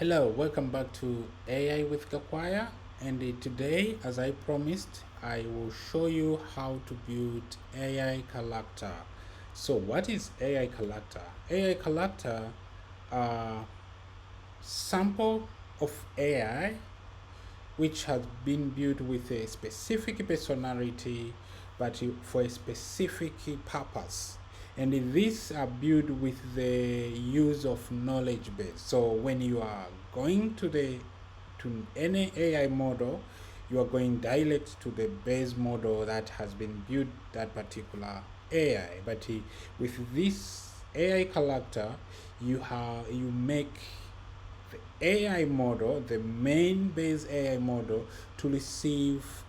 Hello, welcome back to AI with Gakwaya. And today, as I promised, I will show you how to build AI character. So, what is AI character? AI character are sample of AI which has been built with a specific personality but for a specific purpose. And these are built with the use of knowledge base. So when you are going to any AI model, you are going direct to the base model that has been built that particular AI. But with this AI character, you make the AI model, the main base AI model, to receive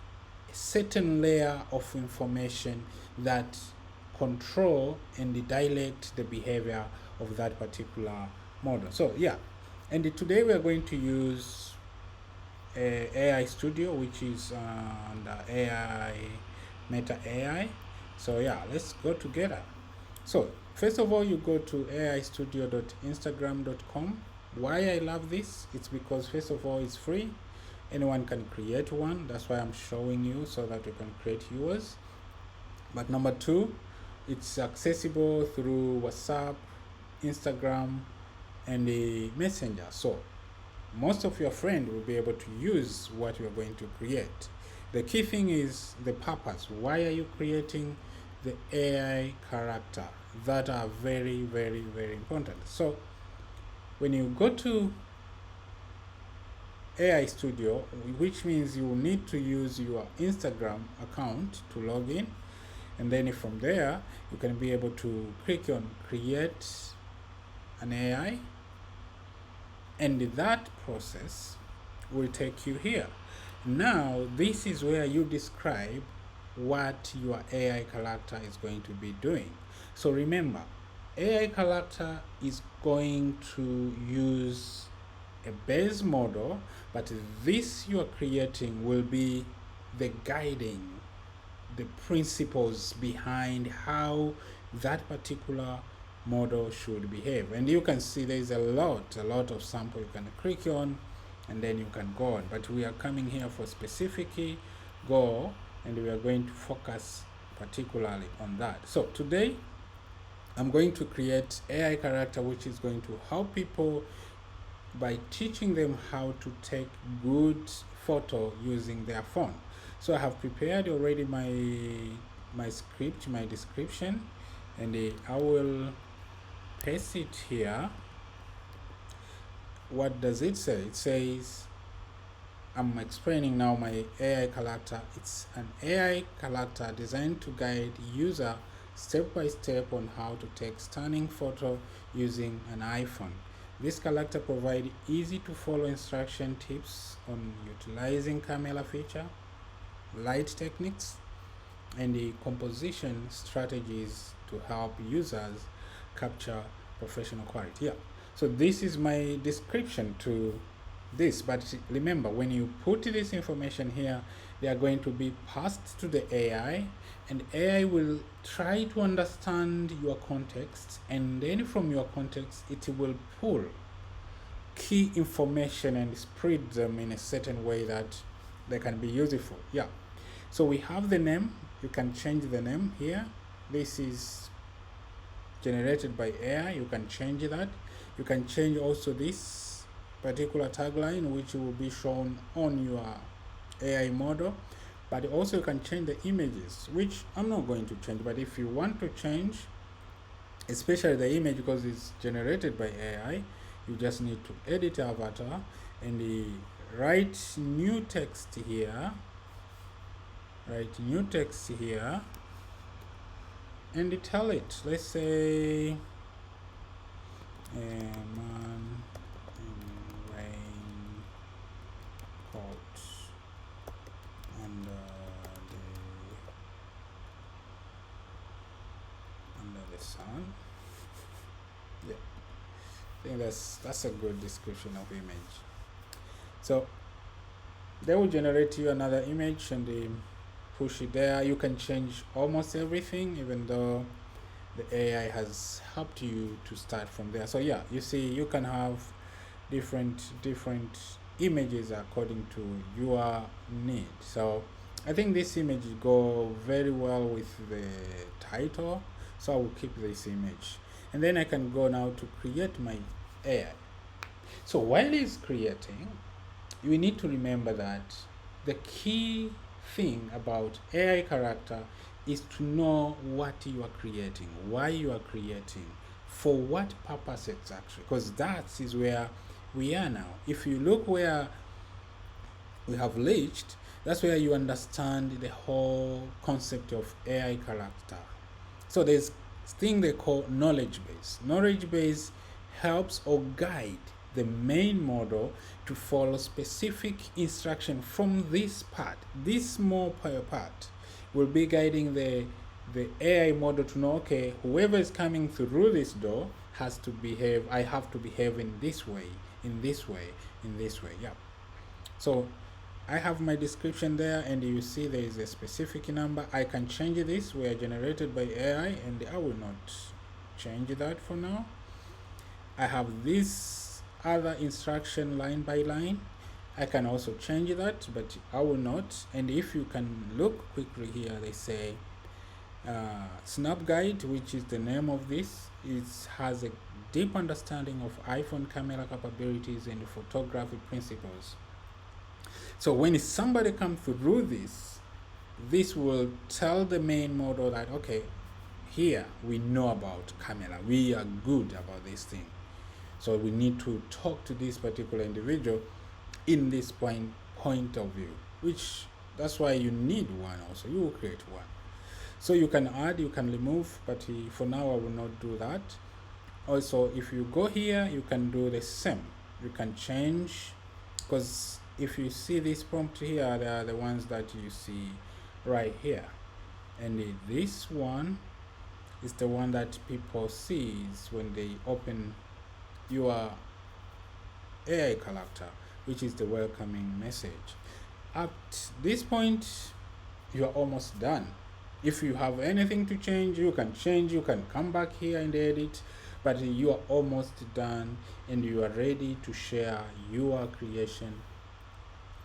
a certain layer of information that control and direct the behavior of that particular model. So yeah, and today we are going to use AI Studio, which is under AI Meta AI. So yeah, let's go together. So first of all, you go to aistudio.instagram.com. Why I love this? It's because first of all, it's free. Anyone can create one. That's why I'm showing you so that you can create yours. But number two, it's accessible through WhatsApp, Instagram, and the Messenger. So most of your friends will be able to use what you're going to create. The key thing is the purpose. Why are you creating the AI character? That are very, very, very important. So when you go to AI Studio, which means you will need to use your Instagram account to log in, and then from there you can be able to click on create an AI, and that process will take you here. Now this is where you describe what your AI character is going to be doing. So remember, AI character is going to use a base model, but this you are creating will be the guiding, the principles behind how that particular model should behave. And you can see there's a lot of sample you can click on, and then you can go on. But we are coming here for specific goal, and we are going to focus particularly on that. So today I'm going to create AI character which is going to help people by teaching them how to take good photo using their phone. So I have prepared already my script, my description, and I will paste it here. What does it say? It says, I'm explaining now my AI character. It's an AI character designed to guide user step by step on how to take stunning photo using an iPhone. This character provides easy to follow instruction tips on utilizing camera feature, light techniques, and the composition strategies to help users capture professional quality. Yeah. So this is my description to this, but remember, when you put this information here, they are going to be passed to the AI, and AI will try to understand your context, and then from your context it will pull key information and spread them in a certain way that they can be useful. Yeah. So we have the name. You can change the name here. This is generated by AI. You can change that. You can change also this particular tagline which will be shown on your AI model, but also you can change the images, which I'm not going to change. But if you want to change, especially the image, because it's generated by AI, you just need to edit avatar and write new text here, and tell it, let's say man in raincoat under the sun. Yeah, I think that's a good description of image. So they will generate you another image and they push it there. You can change almost everything, even though the AI has helped you to start from there. So yeah, you see, you can have different images according to your need. So I think this image go very well with the title, so I will keep this image, and then I can go now to create my AI. So while it's creating, you need to remember that the key thing about AI character is to know what you are creating, why you are creating, for what purpose exactly, because that is where we are now. If you look where we have reached, that's where you understand the whole concept of AI character. So there's thing they call knowledge base. Knowledge base helps or guide the main model to follow specific instruction from this part. This small part will be guiding the AI model to know, okay, whoever is coming through this door has to behave, I have to behave in this way, in this way, in this way. Yeah. So I have my description there, and you see there is a specific number. I can change this. We are generated by AI, and I will not change that for now. I have this other instruction line by line. I can also change that, but I will not. And if you can look quickly here, they say Snap Guide, which is the name of this, has a deep understanding of iPhone camera capabilities and photography principles. So when somebody comes through this will tell the main model that, okay, here we know about camera, we are good about this thing, so we need to talk to this particular individual in this point of view, which that's why you need one. Also, you will create one, so you can add, you can remove, but for now I will not do that. Also, if you go here, you can do the same. You can change, because if you see this prompt here, they are the ones that you see right here, and this one is the one that people sees when they open your AI character, which is the welcoming message. At this point, you are almost done. If you have anything to change, you can change, you can come back here and edit, but you are almost done and you are ready to share your creation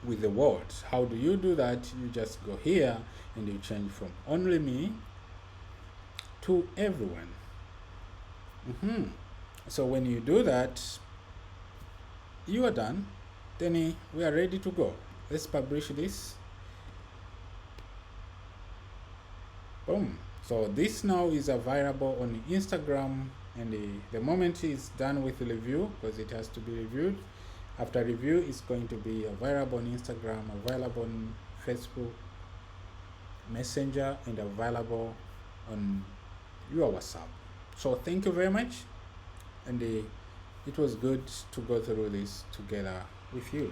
with the world. How do you do that? You just go here and you change from only me to everyone. So when you do that, you are done. Then we are ready to go. Let's publish this. Boom. So this now is available on Instagram, and the moment it's done with the review, because it has to be reviewed, after review it's going to be available on Instagram, available on Facebook Messenger, and available on your WhatsApp. So thank you very much, and it was good to go through this together with you.